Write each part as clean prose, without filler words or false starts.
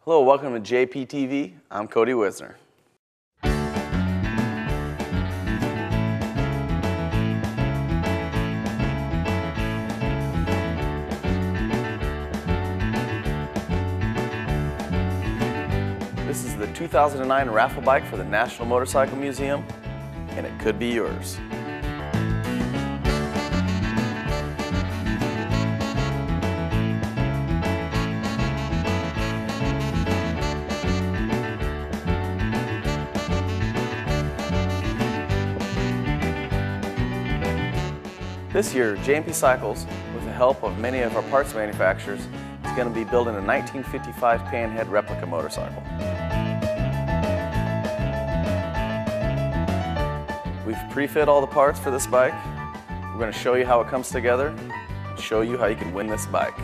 Hello, welcome to J&P TV. I'm Kody Wisner. This is the 2009 Raffle bike for the National Motorcycle Museum, and it could be yours. This year, J&P Cycles, with the help of many of our parts manufacturers, is going to be building a 1955 Panhead replica motorcycle. We've pre-fit all the parts for this bike. We're going to show you how it comes together and show you how you can win this bike.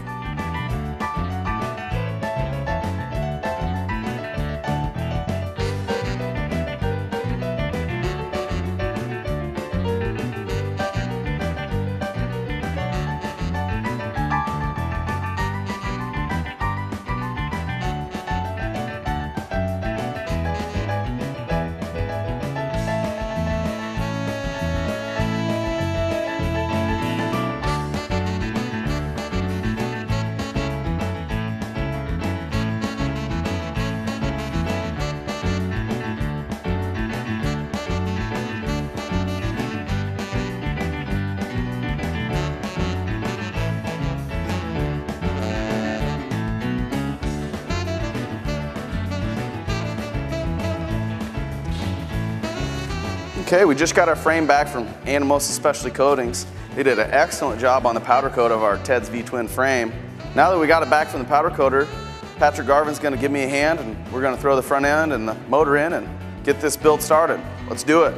Okay, we just got our frame back from Animos Specialty Coatings. They did an excellent job on the powder coat of our Ted's V-twin frame. Now that we got it back from the powder coater, Patrick Garvin's going to give me a hand and we're going to throw the front end and the motor in and get this build started. Let's do it.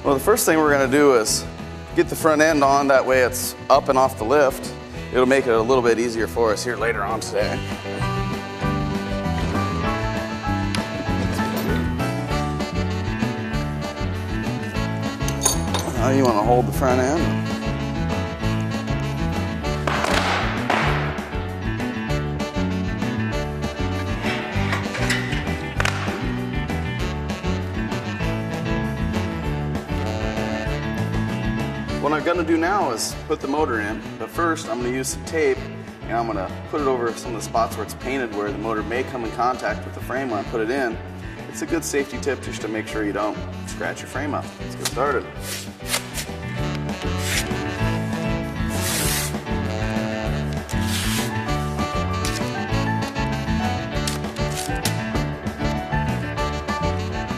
Well, the first thing we're going to do is get the front end on, that way it's up and off the lift. It'll make it a little bit easier for us here later on today. Now you want to hold the front end. What I'm going to do now is put the motor in, but first I'm going to use some tape and I'm going to put it over some of the spots where it's painted where the motor may come in contact with the frame when I put it in. It's a good safety tip just to make sure you don't scratch your frame up. Let's get started.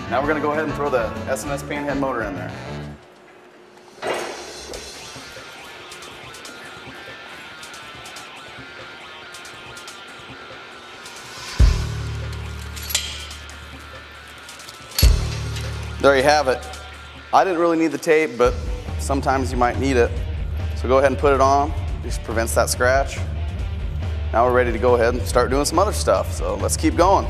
Now we're going to go ahead and throw the S&S Panhead motor in there. There you have it. I didn't really need the tape, but sometimes you might need it. So go ahead and put it on. Just prevents that scratch. Now we're ready to go ahead and start doing some other stuff. So let's keep going.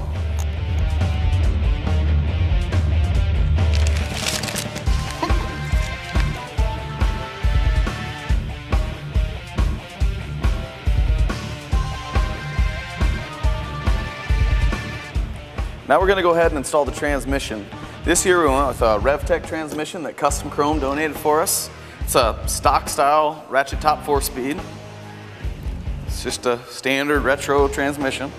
Now we're going to go ahead and install the transmission. This year we went with a RevTech transmission that Custom Chrome donated for us. It's a stock style ratchet top 4-speed. It's just a standard retro transmission.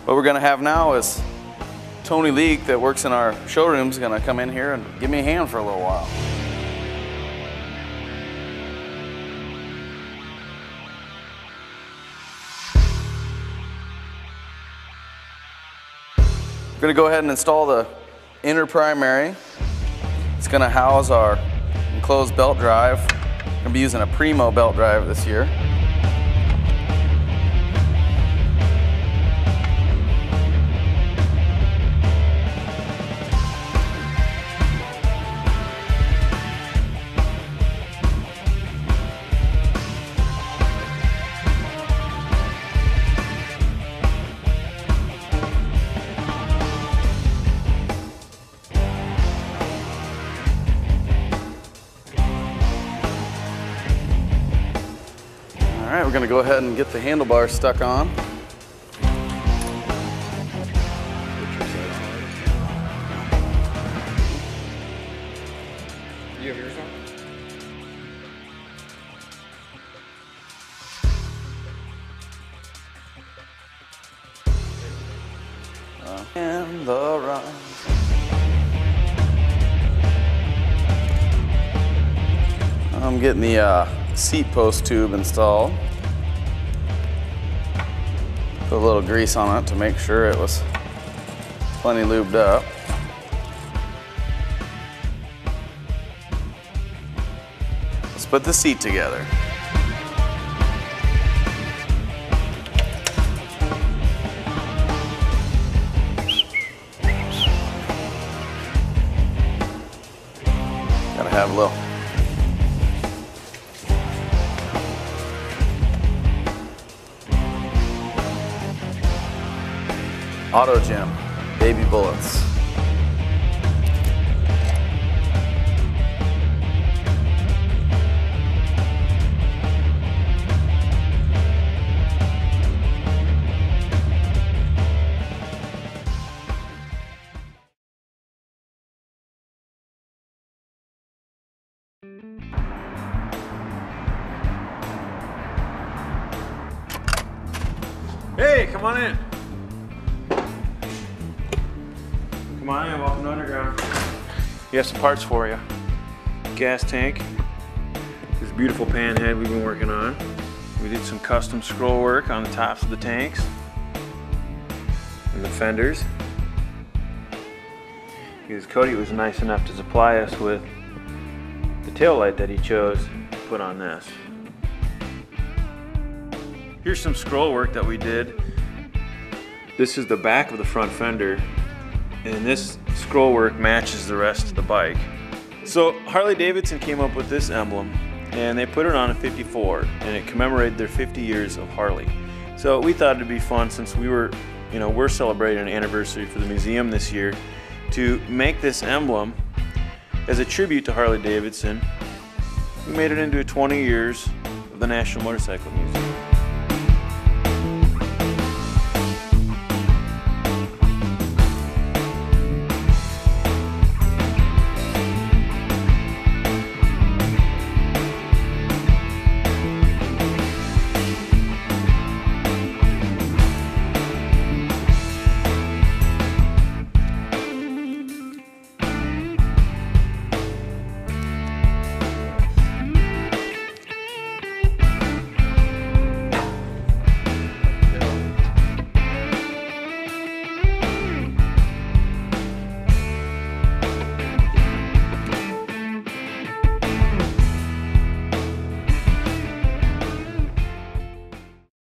What we're going to have now is Tony Leake that works in our showroom is going to come in here and give me a hand for a little while. We're going to go ahead and install the inner primary. It's going to house our enclosed belt drive. We're going to be using a Primo belt drive this year. going to go ahead and get the handlebars stuck on. You have yours on? And the run. I'm getting the seat post tube installed. Put a little grease on it to make sure it was plenty lubed up. Let's put the seat together. Gotta have a little Auto Gym, baby bullets. Hey, come on in. Come on in, welcome to Underground. We have some parts for you. Gas tank. This beautiful panhead we've been working on. We did some custom scroll work on the tops of the tanks and the fenders. Because Kody was nice enough to supply us with the taillight that he chose to put on this. Here's some scroll work that we did. This is the back of the front fender, and this scroll work matches the rest of the bike. So Harley-Davidson came up with this emblem, and they put it on a 54, and it commemorated their 50 years of Harley. So we thought it'd be fun, since we're celebrating an anniversary for the museum this year, to make this emblem as a tribute to Harley-Davidson. We made it into 20 years of the National Motorcycle Museum.